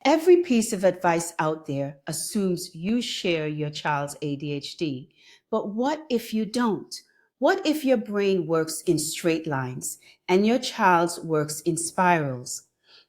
Every piece of advice out there assumes you share your child's ADHD. But what if you don't? What if your brain works in straight lines and your child's works in spirals?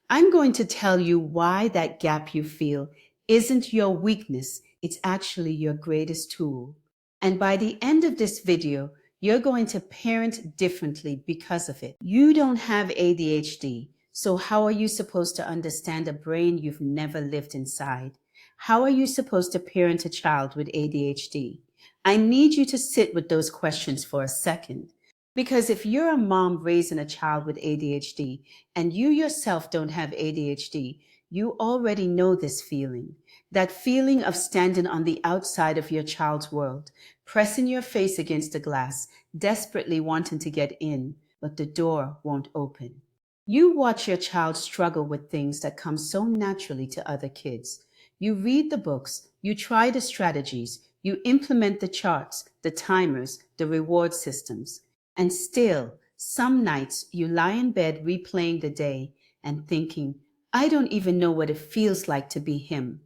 I'm going to tell you why that gap you feel isn't your weakness, it's actually your greatest tool. And by the end of this video, you're going to parent differently because of it. You don't have ADHD, so how are you supposed to understand a brain you've never lived inside? How are you supposed to parent a child with ADHD? I need you to sit with those questions for a second. Because if you're a mom raising a child with ADHD and you yourself don't have ADHD, you already know this feeling. That feeling of standing on the outside of your child's world, pressing your face against the glass, desperately wanting to get in, but the door won't open. You watch your child struggle with things that come so naturally to other kids. You read the books, you try the strategies, you implement the charts, the timers, the reward systems. And still, some nights you lie in bed replaying the day and thinking, I don't even know what it feels like to be him.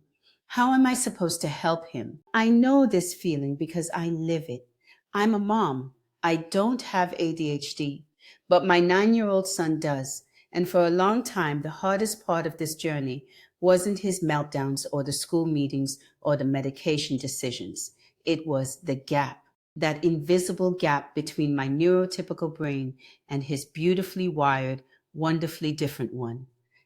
How am I supposed to help him? I know this feeling because I live it. I'm a mom. I don't have ADHD, but my 9-year-old son does. And for a long time, the hardest part of this journey wasn't his meltdowns or the school meetings or the medication decisions. It was the gap, that invisible gap between my neurotypical brain and his beautifully wired, wonderfully different one,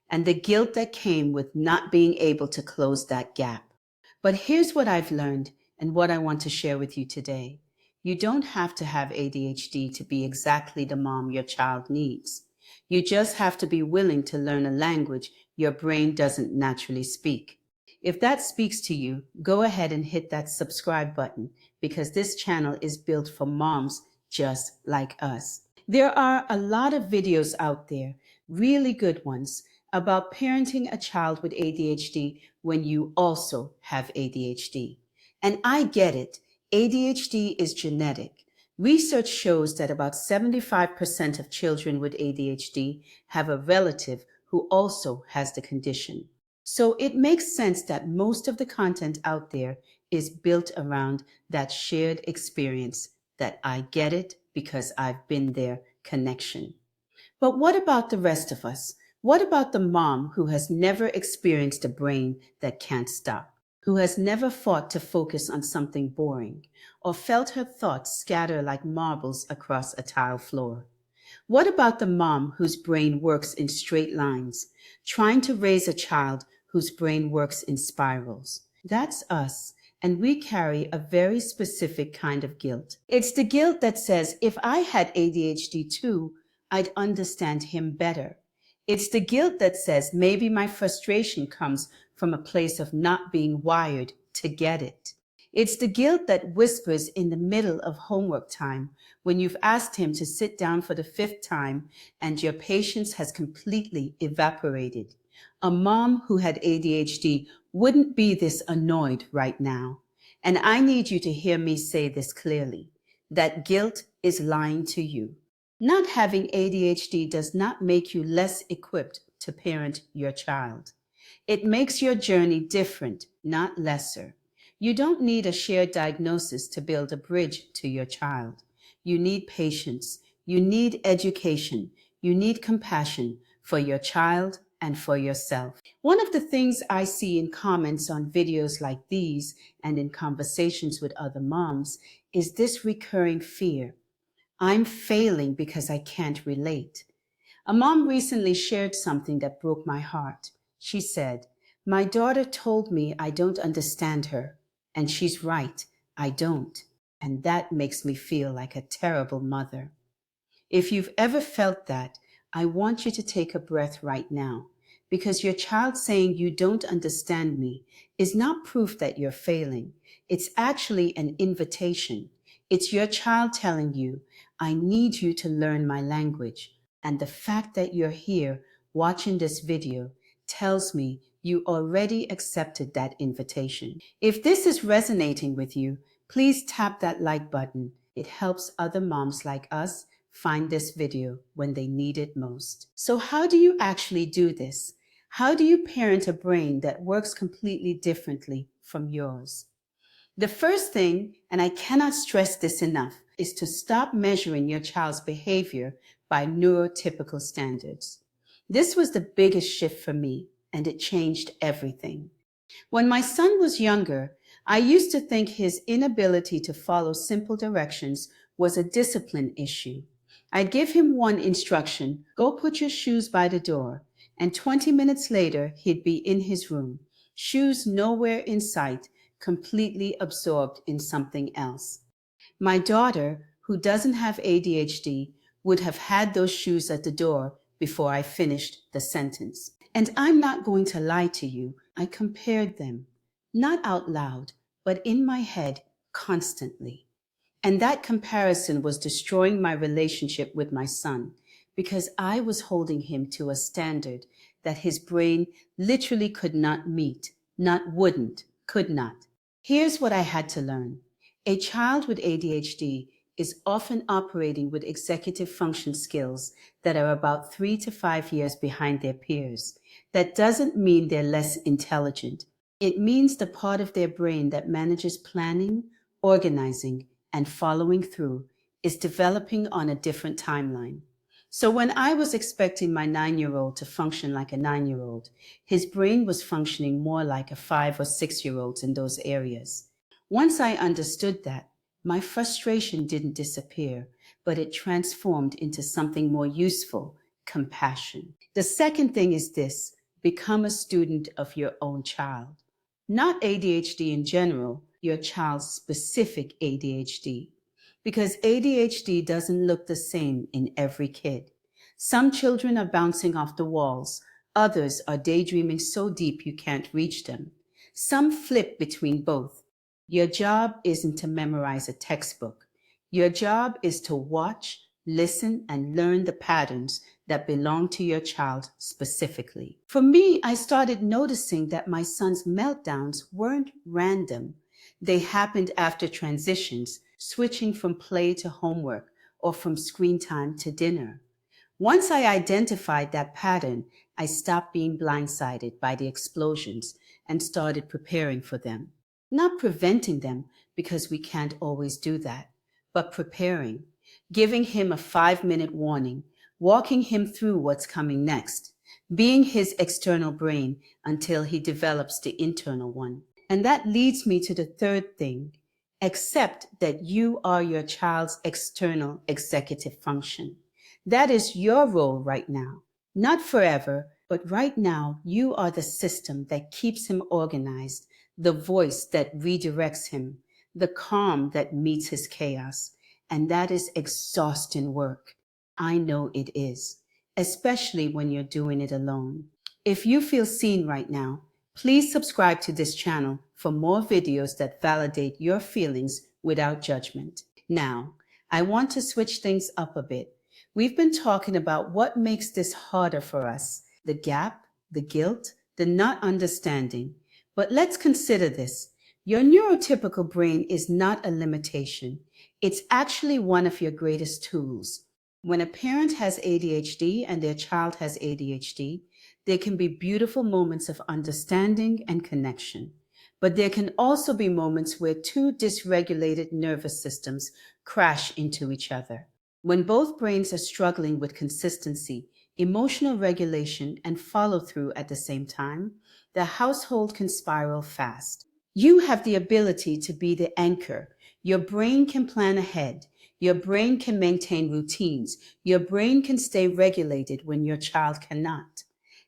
and the guilt that came with not being able to close that gap. But here's what I've learned and what I want to share with you today. You don't have to have ADHD to be exactly the mom your child needs. You just have to be willing to learn a language your brain doesn't naturally speak. If that speaks to you, go ahead and hit that subscribe button because this channel is built for moms just like us. There are a lot of videos out there, really good ones, about parenting a child with ADHD when you also have ADHD. And I get it, ADHD is genetic. Research shows that about 75% of children with ADHD have a relative who also has the condition. So it makes sense that most of the content out there is built around that shared experience, that I get it because I've been there connection. But what about the rest of us? What about the mom who has never experienced a brain that can't stop, who has never fought to focus on something boring, or felt her thoughts scatter like marbles across a tile floor? What about the mom whose brain works in straight lines, trying to raise a child whose brain works in spirals? That's us, and we carry a very specific kind of guilt. It's the guilt that says, if I had ADHD too, I'd understand him better. It's the guilt that says maybe my frustration comes from a place of not being wired to get it. It's the guilt that whispers in the middle of homework time when you've asked him to sit down for the 5th time and your patience has completely evaporated. A mom who had ADHD wouldn't be this annoyed right now. And I need you to hear me say this clearly. That guilt is lying to you. Not having ADHD does not make you less equipped to parent your child. It makes your journey different, not lesser. You don't need a shared diagnosis to build a bridge to your child. You need patience. You need education. You need compassion for your child and for yourself. One of the things I see in comments on videos like these and in conversations with other moms is this recurring fear. I'm failing because I can't relate. A mom recently shared something that broke my heart. She said, my daughter told me I don't understand her, and she's right, I don't. And that makes me feel like a terrible mother. If you've ever felt that, I want you to take a breath right now, because your child saying you don't understand me is not proof that you're failing. It's actually an invitation. It's your child telling you, I need you to learn my language. And the fact that you're here watching this video tells me you already accepted that invitation. If this is resonating with you, please tap that like button. It helps other moms like us find this video when they need it most. So how do you actually do this? How do you parent a brain that works completely differently from yours? The first thing, and I cannot stress this enough, is to stop measuring your child's behavior by neurotypical standards. This was the biggest shift for me, and it changed everything. When my son was younger, I used to think his inability to follow simple directions was a discipline issue. I'd give him one instruction: go put your shoes by the door, and 20 minutes later, he'd be in his room, shoes nowhere in sight, completely absorbed in something else. My daughter, who doesn't have ADHD, would have had those shoes at the door before I finished the sentence. And I'm not going to lie to you, I compared them, not out loud, but in my head constantly. And that comparison was destroying my relationship with my son because I was holding him to a standard that his brain literally could not meet, not wouldn't, could not. Here's what I had to learn. A child with ADHD is often operating with executive function skills that are about 3 to 5 years behind their peers. That doesn't mean they're less intelligent. It means the part of their brain that manages planning, organizing, and following through is developing on a different timeline. So when I was expecting my 9-year-old to function like a 9-year-old, his brain was functioning more like a 5 or 6-year-old's in those areas. Once I understood that, my frustration didn't disappear, but it transformed into something more useful: compassion. The second thing is this: become a student of your own child. Not ADHD in general, your child's specific ADHD. Because ADHD doesn't look the same in every kid. Some children are bouncing off the walls, others are daydreaming so deep you can't reach them. Some flip between both. Your job isn't to memorize a textbook. Your job is to watch, listen, and learn the patterns that belong to your child specifically. For me, I started noticing that my son's meltdowns weren't random. They happened after transitions, switching from play to homework or from screen time to dinner. Once I identified that pattern, I stopped being blindsided by the explosions and started preparing for them. Not preventing them, because we can't always do that, but preparing, giving him a 5-minute warning, walking him through what's coming next, being his external brain until he develops the internal one. And that leads me to the third thing: accept that you are your child's external executive function. That is your role right now. Not forever, but right now you are the system that keeps him organized, the voice that redirects him, the calm that meets his chaos. And that is exhausting work. I know it is, especially when you're doing it alone. If you feel seen right now, please subscribe to this channel for more videos that validate your feelings without judgment. Now, I want to switch things up a bit. We've been talking about what makes this harder for us: the gap, the guilt, the not understanding. But let's consider this. Your neurotypical brain is not a limitation. It's actually one of your greatest tools. When a parent has ADHD and their child has ADHD, there can be beautiful moments of understanding and connection. But there can also be moments where two dysregulated nervous systems crash into each other. When both brains are struggling with consistency, emotional regulation, and follow through at the same time, the household can spiral fast. You have the ability to be the anchor. Your brain can plan ahead. Your brain can maintain routines. Your brain can stay regulated when your child cannot.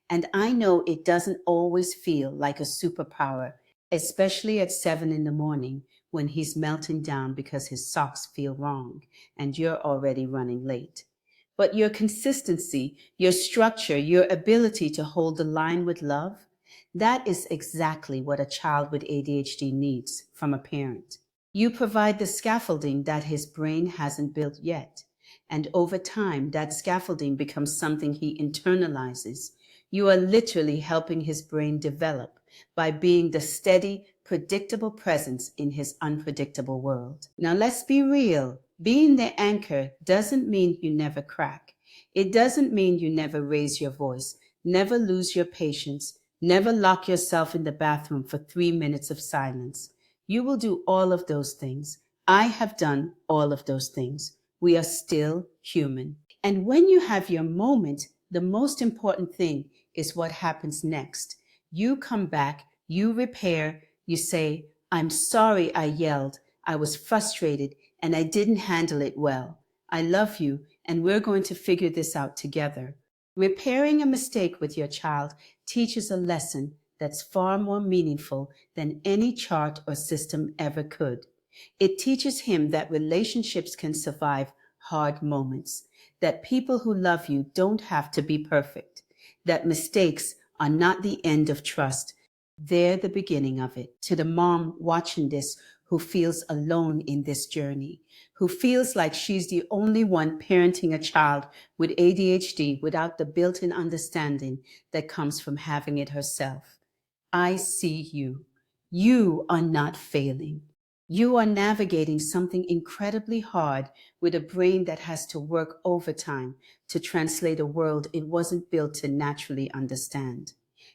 And I know it doesn't always feel like a superpower, especially at 7 in the morning when he's melting down because his socks feel wrong and you're already running late. But your consistency, your structure, your ability to hold the line with love, that is exactly what a child with ADHD needs from a parent. You provide the scaffolding that his brain hasn't built yet. And over time, that scaffolding becomes something he internalizes. You are literally helping his brain develop by being the steady, predictable presence in his unpredictable world. Now let's be real. Being the anchor doesn't mean you never crack. It doesn't mean you never raise your voice. Never lose your patience. Never lock yourself in the bathroom for 3 minutes of silence. You will do all of those things. I have done all of those things. We are still human. And when you have your moment, the most important thing is what happens next. You come back, you repair, you say, I'm sorry I yelled, I was frustrated, and I didn't handle it well. I love you, and we're going to figure this out together. Repairing a mistake with your child teaches a lesson that's far more meaningful than any chart or system ever could. It teaches him that relationships can survive hard moments, that people who love you don't have to be perfect, that mistakes are not the end of trust. They're the beginning of it. To the mom watching this who feels alone in this journey, who feels like she's the only one parenting a child with ADHD without the built-in understanding that comes from having it herself. I see you. You are not failing. You are navigating something incredibly hard with a brain that has to work overtime to translate a world it wasn't built to naturally understand.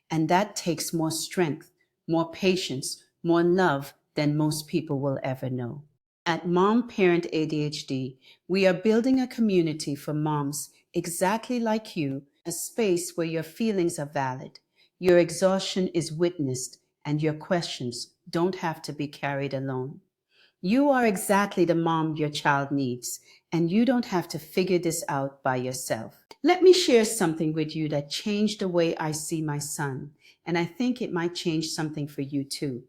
And that takes more strength, more patience, more love than most people will ever know. At Mom Parent ADHD, we are building a community for moms exactly like you, a space where your feelings are valid, your exhaustion is witnessed, and your questions don't have to be carried alone. You are exactly the mom your child needs, and you don't have to figure this out by yourself. Let me share something with you that changed the way I see my son, and I think it might change something for you too.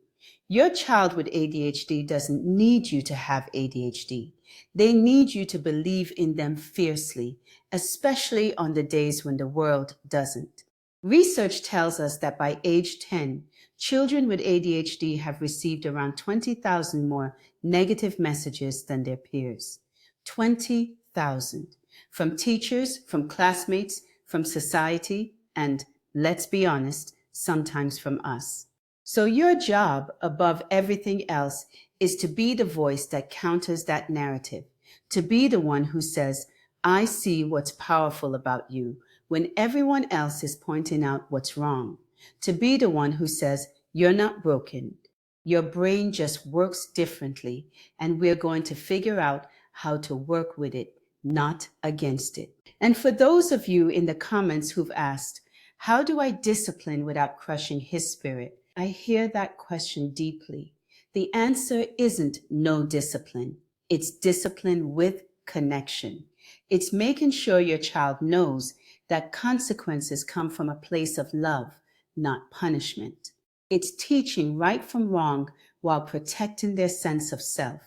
Your child with ADHD doesn't need you to have ADHD. They need you to believe in them fiercely, especially on the days when the world doesn't. Research tells us that by age 10, children with ADHD have received around 20,000 more negative messages than their peers. 20,000. From teachers, from classmates, from society, and, let's be honest, sometimes from us. So your job, above everything else, is to be the voice that counters that narrative, to be the one who says, I see what's powerful about you, when everyone else is pointing out what's wrong, to be the one who says, you're not broken. Your brain just works differently, and we're going to figure out how to work with it, not against it. And for those of you in the comments who've asked, how do I discipline without crushing his spirit? I hear that question deeply. The answer isn't no discipline. It's discipline with connection. It's making sure your child knows that consequences come from a place of love, not punishment. It's teaching right from wrong while protecting their sense of self.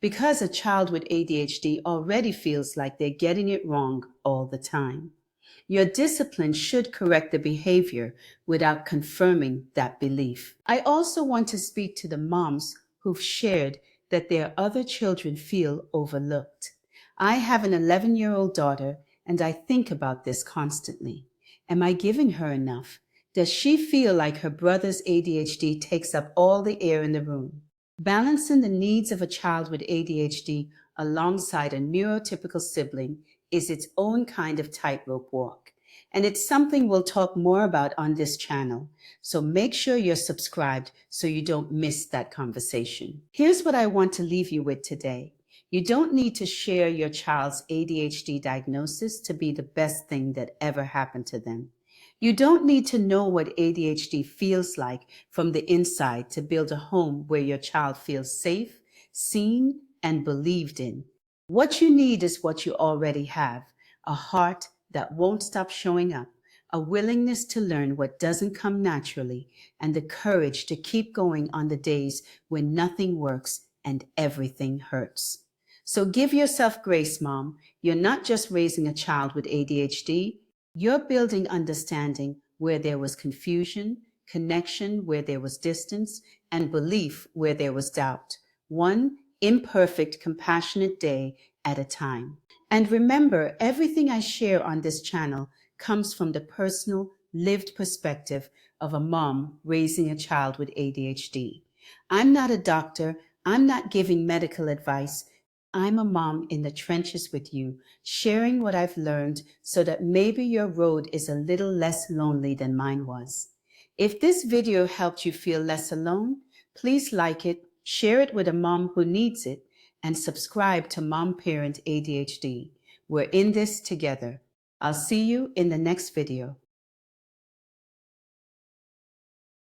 Because a child with ADHD already feels like they're getting it wrong all the time. Your discipline should correct the behavior without confirming that belief. I also want to speak to the moms who've shared that their other children feel overlooked. I have an 11-year-old daughter, and I think about this constantly. Am I giving her enough? Does she feel like her brother's ADHD takes up all the air in the room? Balancing the needs of a child with ADHD alongside a neurotypical sibling is its own kind of tightrope walk. And it's something we'll talk more about on this channel. So make sure you're subscribed so you don't miss that conversation. Here's what I want to leave you with today. You don't need to share your child's ADHD diagnosis to be the best thing that ever happened to them. You don't need to know what ADHD feels like from the inside to build a home where your child feels safe, seen, and believed in. What you need is what you already have, a heart that won't stop showing up, a willingness to learn what doesn't come naturally, and the courage to keep going on the days when nothing works and everything hurts. So give yourself grace, Mom. You're not just raising a child with ADHD, you're building understanding where there was confusion, connection where there was distance, and belief where there was doubt. One imperfect, compassionate day at a time. And remember, everything I share on this channel comes from the personal, lived perspective of a mom raising a child with ADHD. I'm not a doctor. I'm not giving medical advice. I'm a mom in the trenches with you, sharing what I've learned so that maybe your road is a little less lonely than mine was. If this video helped you feel less alone, please like it, share it with a mom who needs it, and subscribe to Mom Parent ADHD. We're in this together. I'll see you in the next video.